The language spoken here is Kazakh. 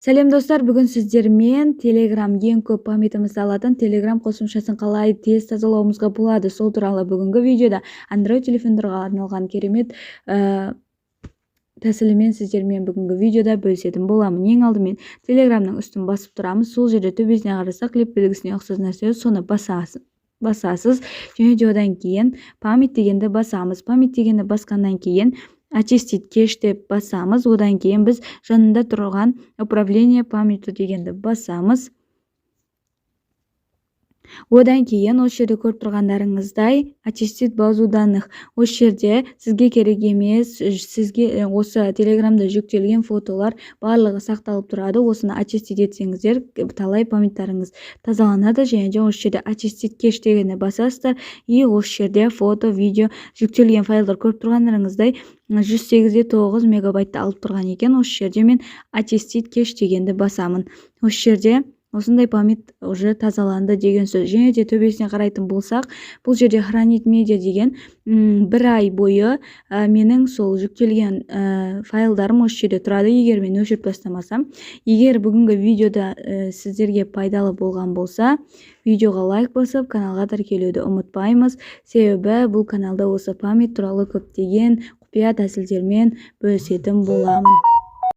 Сәлем достар, бүгін сіздермен Telegram ең көп памятымызды алатын Telegram қосымшасын қалай тез тазалауымызға болады. Сол туралы бүгінгі видеода Android телефондарға арналған керемет тәсілімен сіздермен бүгінгі видеода бөлісетін боламын. Ең алдымен Telegramның үстін басып тұрамыз. Сол жерде төбесіне қарасақ клип белгісіне ұқсас нәрсе, соны басасыз. Және де одан кейін память дегенді басамыз. Память дегенді басқаннан кейін очистить кеш деп басамыз. Одан кейін біз жанында тұрған управление памятью дегенді басамыз. Одан кейін осы жерде көріп тұрғандарыңыздай очистить базу данных. Осы жерде сізге керек емес, сізге осы Телеграмда жүктелген фотолар барлығы сақталып тұрады. Осыны очистить етсеңіздер, талай памяттарыңыз тазаланады. Және де осы жерде очистить кеш дегенді басасыздар. И осы жерде фото, видео жүктелген файлдар көріп тұрғандарыңыздай 108 мегабайтты алып тұрған екен. Осы жерде мен очистить кеш дегенді басамын. Осы жерде осындай память уже тазаланды деген сөз. Және де төбесіне қарайтын болсақ, бұл жерде хранить медиа деген бір ай бойы менің сол жүктелген файлдарым осы жерде тұрады, егер мен өшіріп тастамасам. Егер бүгінгі видеода сіздерге пайдалы болған болса, видеоға лайк басып, каналға тіркелуді ұмытпаймыз. Себебі бұл каналда осы память туралы көптеген құпия тәсілдермен бөлісетін боламын.